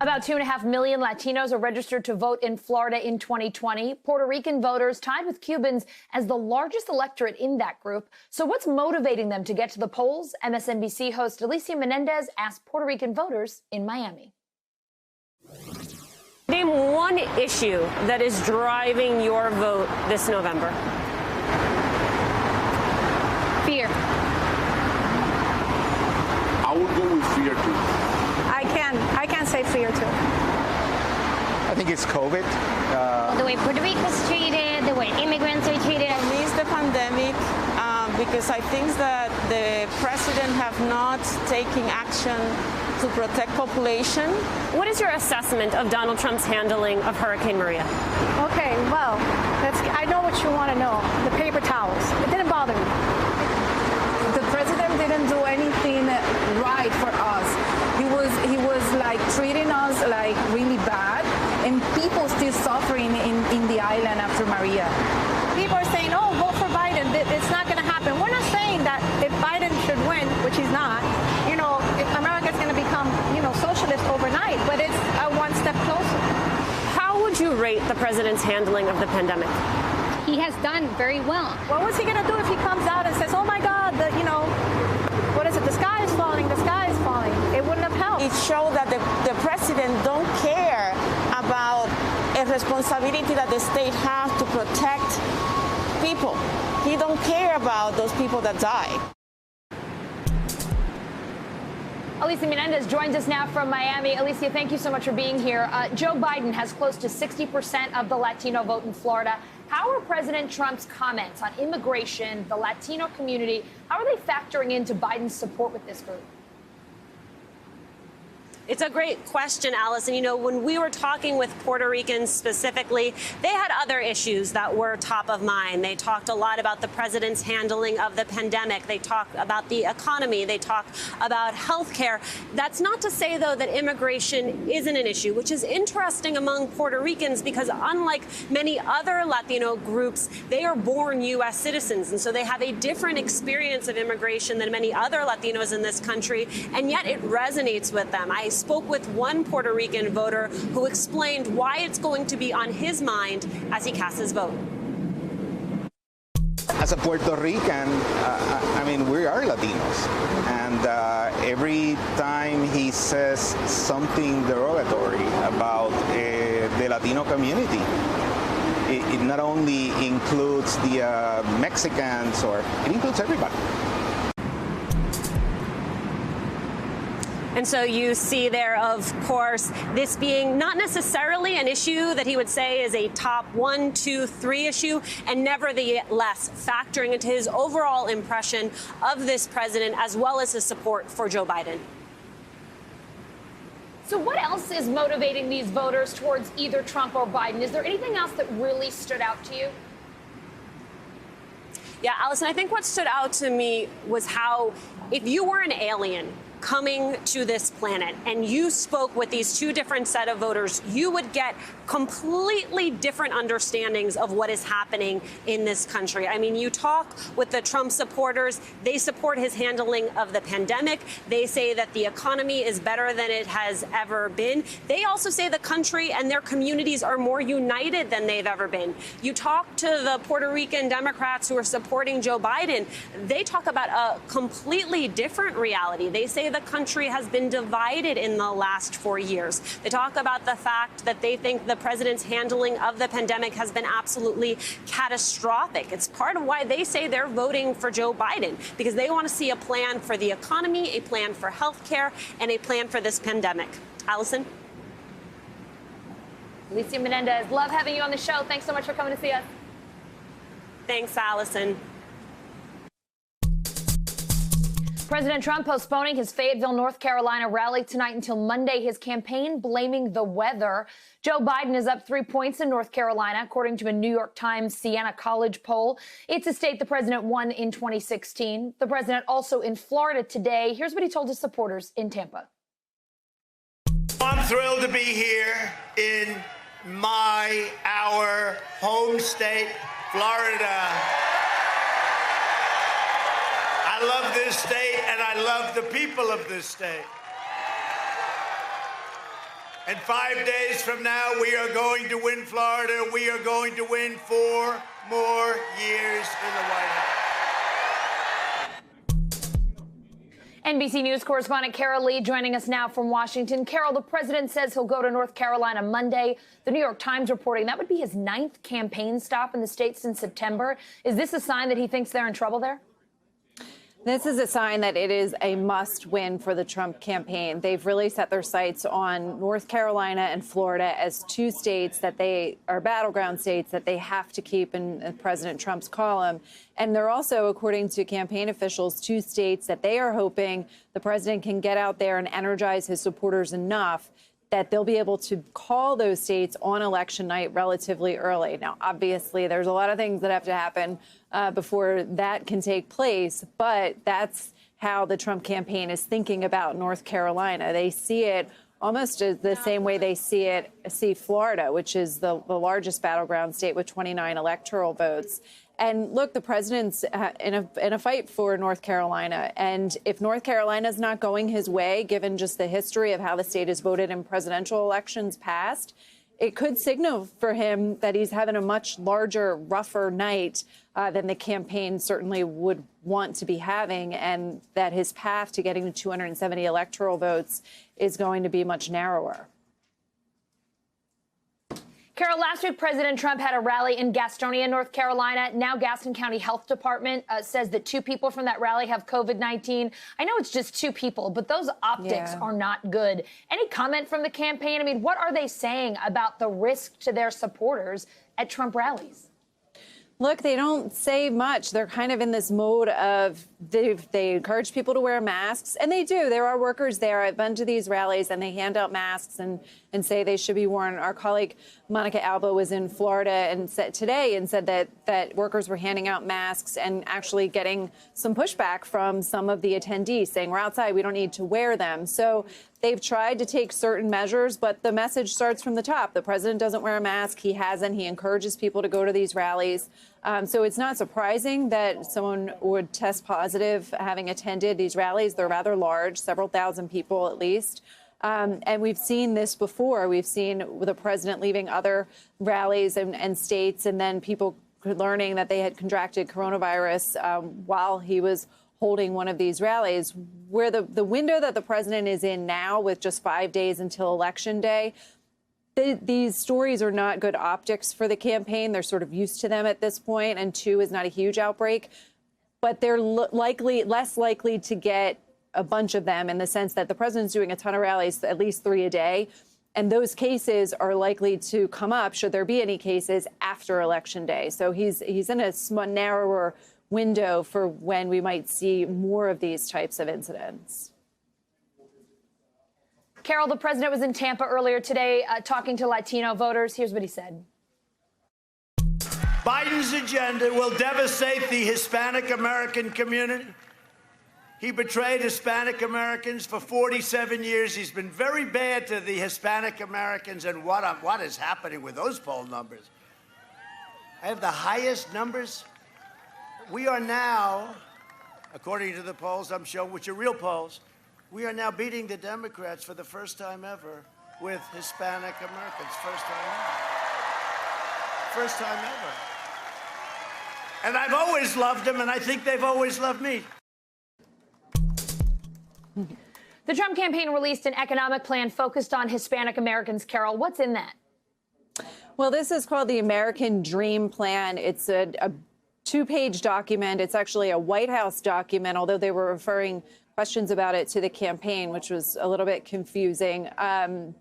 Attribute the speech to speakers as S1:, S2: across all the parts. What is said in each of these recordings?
S1: About 2.5 million Latinos are registered to vote in Florida in 2020. Puerto Rican voters tied with Cubans as the largest electorate in that group. So what's motivating them to get to the polls? MSNBC host Alicia Menendez asked Puerto Rican voters in Miami.
S2: Name one issue that is driving your vote this November.
S3: Fear.
S4: I would go with fear too.
S3: I can say fear too.
S5: I think it's COVID.
S6: The way Puerto Rico is treated, the way immigrants are treated.
S7: I miss the pandemic because I think that the president have not taken action to protect population.
S2: What is your assessment of Donald Trump's handling of Hurricane Maria?
S3: Okay, well, I know what you want to know. The paper towels. It didn't bother me.
S8: The president didn't do anything right for us. He was like treating us like really bad, and people still suffering in the island after Maria.
S3: People are saying, oh, vote for Biden. It's not going to happen. We're not saying that if Biden should win, which he's not, if America's going to become, socialist overnight, but it's one step closer.
S2: How would you rate the president's handling of the pandemic?
S6: He has done very well.
S3: What was he going to do if he comes out and says, oh, my God, what is it? The sky is falling. The sky is falling. It wouldn't have helped.
S7: It showed that the president don't care about a responsibility that the state has to protect people. He don't care about those people that die.
S1: Alicia Menendez joins us now from Miami. Alicia, thank you so much for being here. Joe Biden has close to 60% of the Latino vote in Florida. How are President Trump's comments on immigration, the Latino community, how are they factoring into Biden's support with this group?
S2: It's a great question, Allison. When we were talking with Puerto Ricans specifically, they had other issues that were top of mind. They talked a lot about the president's handling of the pandemic. They talked about the economy. They talked about health care. That's not to say, though, that immigration isn't an issue, which is interesting among Puerto Ricans because unlike many other Latino groups, they are born U.S. citizens. And so they have a different experience of immigration than many other Latinos in this country. And yet it resonates with them. I spoke with one Puerto Rican voter who explained why it's going to be on his mind as he casts his vote.
S5: As a Puerto Rican, we are Latinos. And every time he says something derogatory about the Latino community, it not only includes the Mexicans, it includes everybody.
S2: And so you see there, of course, this being not necessarily an issue that he would say is a top 1, 2, 3 issue, and nevertheless factoring into his overall impression of this president as well as his support for Joe Biden.
S1: So what else is motivating these voters towards either Trump or Biden? Is there anything else that really stood out to you?
S2: Yeah, Allison, I think what stood out to me was how if you were an alien coming to this planet and you spoke with these two different set of voters, you would get completely different understandings of what is happening in this country. You talk with the Trump supporters, they support his handling of the pandemic. They say that the economy is better than it has ever been. They also say the country and their communities are more united than they've ever been. You talk to the Puerto Rican Democrats who are supporting Joe Biden, they talk about a completely different reality. They say the country has been divided in the last 4 years. They talk about the fact that they think the president's handling of the pandemic has been absolutely catastrophic. It's part of why they say they're voting for Joe Biden, because they want to see a plan for the economy, a plan for health care, and a plan for this pandemic. Allison?
S1: Alicia Menendez, love having you on the show. Thanks so much for coming to see us.
S2: Thanks, Allison.
S1: President Trump postponing his Fayetteville, North Carolina rally tonight until Monday, his campaign blaming the weather. Joe Biden is up 3 points in North Carolina, according to a New York Times Siena College poll. It's a state the president won in 2016. The president also in Florida today. Here's what he told his supporters in Tampa.
S9: I'm thrilled to be here in our home state, Florida. I love this state, and I love the people of this state. And 5 days from now, we are going to win Florida. We are going to win 4 more years in the White House.
S1: NBC News correspondent Carol Lee joining us now from Washington. Carol, the president says he'll go to North Carolina Monday. The New York Times reporting that would be his 9th campaign stop in the state since September. Is this a sign that he thinks they're in trouble there?
S10: This is a sign that it is a must-win for the Trump campaign. They've really set their sights on North Carolina and Florida as 2 states that they are battleground states that they have to keep in President Trump's column. And they're also, according to campaign officials, 2 states that they are hoping the president can get out there and energize his supporters enough that they'll be able to call those states on election night relatively early. Now, obviously, there's a lot of things that have to happen before that can take place, but that's how the Trump campaign is thinking about North Carolina. They see it almost as the same way they see Florida, which is the largest battleground state with 29 electoral votes. And look, the president's in a fight for North Carolina. And if North Carolina's not going his way, given just the history of how the state has voted in presidential elections past, it could signal for him that he's having a much larger, rougher night than the campaign certainly would want to be having, and that his path to getting to 270 electoral votes is going to be much narrower.
S1: Carol, last week, President Trump had a rally in Gastonia, North Carolina. Now, Gaston County Health Department says that 2 people from that rally have COVID-19. I know it's just 2 people, but those optics are not good. Any comment from the campaign? I mean, what are they saying about the risk to their supporters at Trump rallies?
S10: Look, they don't say much. They're kind of in this mode of they encourage people to wear masks, and they do. There are workers there. I've been to these rallies, and they hand out masks and say they should be worn. Our colleague Monica Alba was in Florida and said that workers were handing out masks and actually getting some pushback from some of the attendees saying, we're outside, we don't need to wear them. So they've tried to take certain measures, but the message starts from the top. The president doesn't wear a mask. He hasn't. He encourages people to go to these rallies. So it's not surprising that someone would test positive having attended these rallies. They're rather large, several thousand people at least. And we've seen this before. We've seen the president leaving other rallies and states, and then people learning that they had contracted coronavirus while he was holding one of these rallies. Where the window that the president is in now, with just 5 days until Election Day, these stories are not good optics for the campaign. They're sort of used to them at this point, and 2 is not a huge outbreak. But they're less likely to get a bunch of them in the sense that the president's doing a ton of rallies, at least 3 a day. And those cases are likely to come up, should there be any cases, after Election Day. So he's in a narrower window for when we might see more of these types of incidents.
S1: Carol, the president was in Tampa earlier today talking to Latino voters. Here's what he said.
S9: Biden's agenda will devastate the Hispanic American community. He betrayed Hispanic Americans for 47 years. He's been very bad to the Hispanic Americans. And what is happening with those poll numbers? I have the highest numbers. We are now, according to the polls I'm showing, which are real polls, we are now beating the Democrats for the first time ever with Hispanic Americans. First time ever. First time ever. And I've always loved them, and I think they've always loved me.
S1: The Trump campaign released an economic plan focused on Hispanic Americans. Carol, what's in that?
S10: Well, this is called the American Dream Plan. It's a 2-page document. It's actually a White House document, although they were referring questions about it to the campaign, which was a little bit confusing.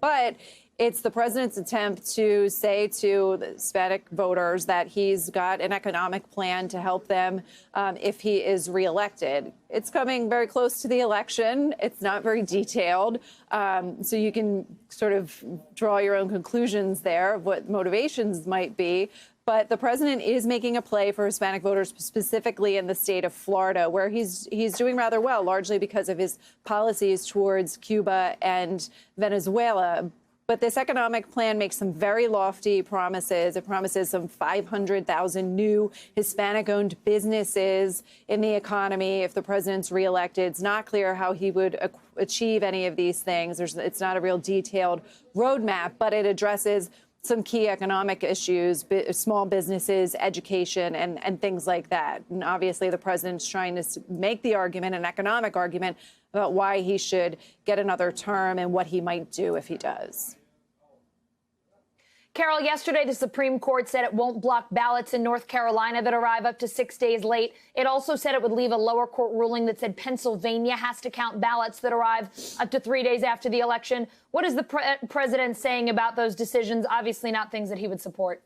S10: But it's the president's attempt to say to the Hispanic voters that he's got an economic plan to help them if he is reelected. It's coming very close to the election. It's not very detailed. So you can sort of draw your own conclusions there of what motivations might be. But the president is making a play for Hispanic voters, specifically in the state of Florida, where he's doing rather well, largely because of his policies towards Cuba and Venezuela. But this economic plan makes some very lofty promises. It promises some 500,000 new Hispanic-owned businesses in the economy if the president's reelected. It's not clear how he would achieve any of these things. It's not a real detailed roadmap, but it addresses some key economic issues, small businesses, education, and things like that. And obviously, the president's trying to make the argument, an economic argument, about why he should get another term and what he might do if he does.
S1: Carol, yesterday the Supreme Court said it won't block ballots in North Carolina that arrive up to 6 days late. It also said it would leave a lower court ruling that said Pennsylvania has to count ballots that arrive up to 3 days after the election. What is the president saying about those decisions? Obviously not things that he would support.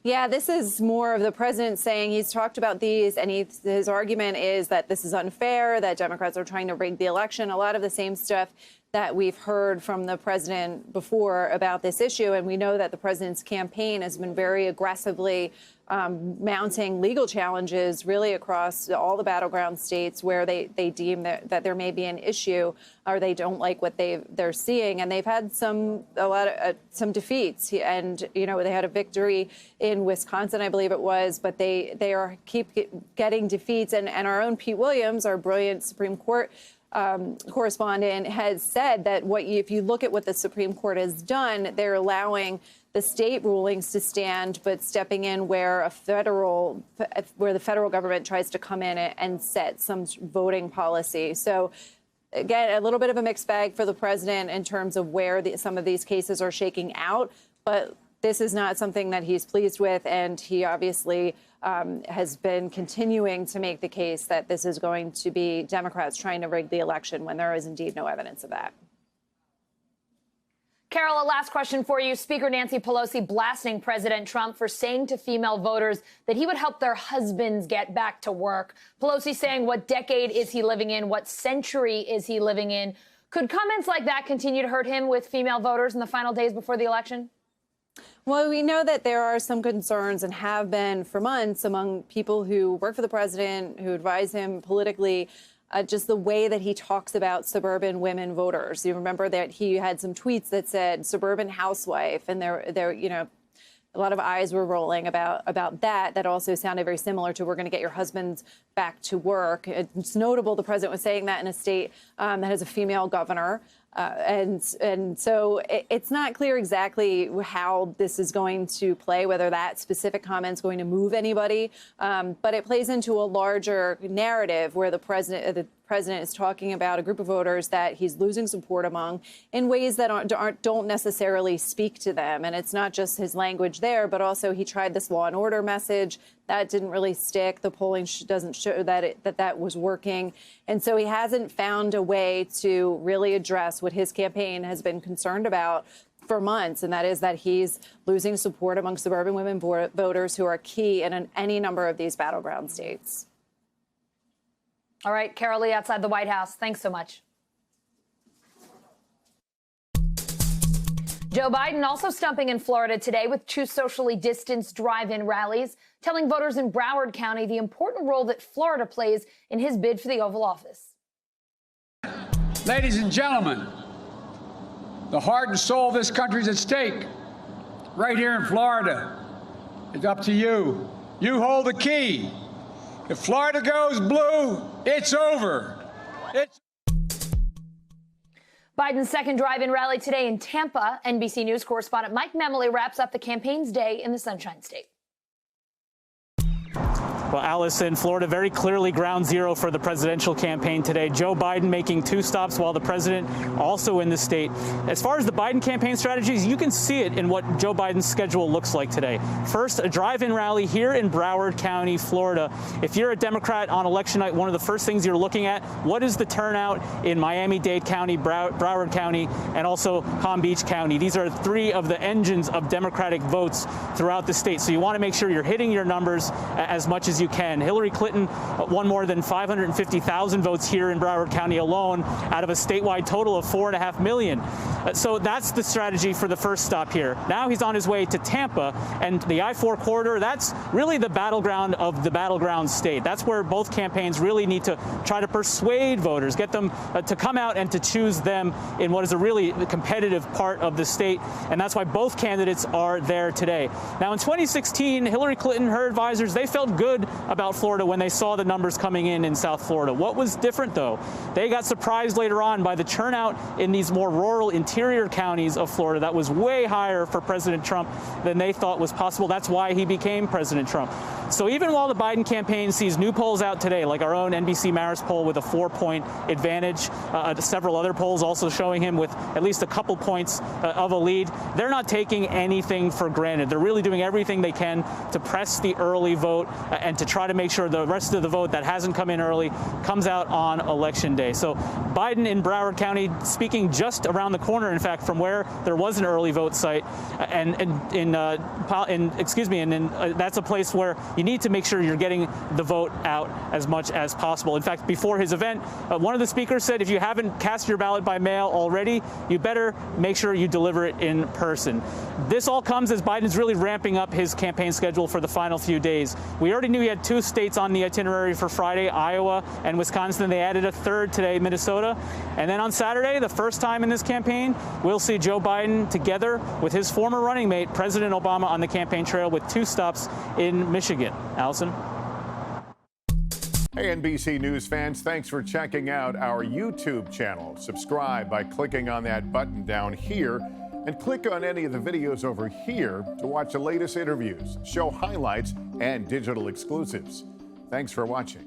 S10: Yeah, this is more of the president saying he's talked about these, and his argument is that this is unfair, that Democrats are trying to rig the election. A lot of the same stuff that we've heard from the president before about this issue. And we know that the president's campaign has been very aggressively mounting legal challenges really across all the battleground states where they deem that there may be an issue or they don't like what they're seeing. And they've had some defeats. And, you know, they had a victory in Wisconsin, I believe it was, but they keep getting defeats. And our own Pete Williams, our brilliant Supreme Court correspondent, has said that if you look at what the Supreme Court has done, they're allowing the state rulings to stand, but stepping in where the federal government tries to come in and set some voting policy. So again, a little bit of a mixed bag for the president in terms of where some of these cases are shaking out, but this is not something that he's pleased with, and he obviously has been continuing to make the case that this is going to be Democrats trying to rig the election when there is indeed no evidence of that.
S1: Carol, a last question for you. Speaker Nancy Pelosi blasting President Trump for saying to female voters that he would help their husbands get back to work. Pelosi saying, what decade is he living in? What century is he living in? Could comments like that continue to hurt him with female voters in the final days before the election?
S10: Well, we know that there are some concerns and have been for months among people who work for the president, who advise him politically, just the way that he talks about suburban women voters. You remember that he had some tweets that said suburban housewife, and there, you know, a lot of eyes were rolling about that. That also sounded very similar to we're going to get your husbands back to work. It's notable the president was saying that in a state that has a female governor. And so it's not clear exactly how this is going to play, whether that specific comment is going to move anybody. But it plays into a larger narrative where the president is talking about a group of voters that he's losing support among in ways that don't necessarily speak to them. And it's not just his language there, but also he tried this law and order message. That didn't really stick. The polling doesn't show that was working. And so he hasn't found a way to really address what his campaign has been concerned about for months, and that is that he's losing support among suburban women voters who are key in any number of these battleground states.
S1: All right, Carol Lee outside the White House. Thanks so much. Joe Biden also stumping in Florida today with 2 socially distanced drive-in rallies, telling voters in Broward County the important role that Florida plays in his bid for the Oval Office.
S11: Ladies and gentlemen, the heart and soul of this country is at stake. Right here in Florida. It's up to you. You hold the key. If Florida goes blue, it's over.
S1: Biden's second drive-in rally today in Tampa. NBC News correspondent Mike Memoli wraps up the campaign's day in the Sunshine State.
S12: Well, Allison, Florida very clearly ground zero for the presidential campaign today. Joe Biden making 2 stops while the president also in the state. As far as the Biden campaign strategies, you can see it in what Joe Biden's schedule looks like today. First, a drive-in rally here in Broward County, Florida. If you're a Democrat on election night, one of the first things you're looking at, what is the turnout in Miami-Dade County, Broward County, and also Palm Beach County? These are 3 of the engines of Democratic votes throughout the state. So you want to make sure you're hitting your numbers as much as you can. Hillary Clinton won more than 550,000 votes here in Broward County alone out of a statewide total of 4.5 million. So that's the strategy for the first stop here. Now he's on his way to Tampa, and the I-4 corridor, that's really the battleground of the battleground state. That's where both campaigns really need to try to persuade voters, get them to come out and to choose them in what is a really competitive part of the state, and that's why both candidates are there today. Now, in 2016, Hillary Clinton, her advisors, they felt good about Florida when they saw the numbers coming in South Florida. What was different, though? They got surprised later on by the turnout in these more rural interior counties of Florida that was way higher for President Trump than they thought was possible. That's why he became President Trump. So even while the Biden campaign sees new polls out today, like our own NBC Marist poll with a 4-point advantage, several other polls also showing him with at least a couple points of a lead, they're not taking anything for granted. They're really doing everything they can to press the early vote and to try to make sure the rest of the vote that hasn't come in early comes out on Election Day. So Biden in Broward County, speaking just around the corner, in fact, from where there was an early vote site, that's a place where you need to make sure you're getting the vote out as much as possible. In fact, before his event, one of the speakers said, if you haven't cast your ballot by mail already, you better make sure you deliver it in person. This all comes as Biden's really ramping up his campaign schedule for the final few days. We already knew he had 2 states on the itinerary for Friday, Iowa and Wisconsin. They added a 3rd today, Minnesota. And then on Saturday, the first time in this campaign, we'll see Joe Biden together with his former running mate, President Obama, on the campaign trail with 2 stops in Michigan. Allison?
S13: Hey, NBC News fans, thanks for checking out our YouTube channel. Subscribe by clicking on that button down here and click on any of the videos over here to watch the latest interviews, show highlights, and digital exclusives. Thanks for watching.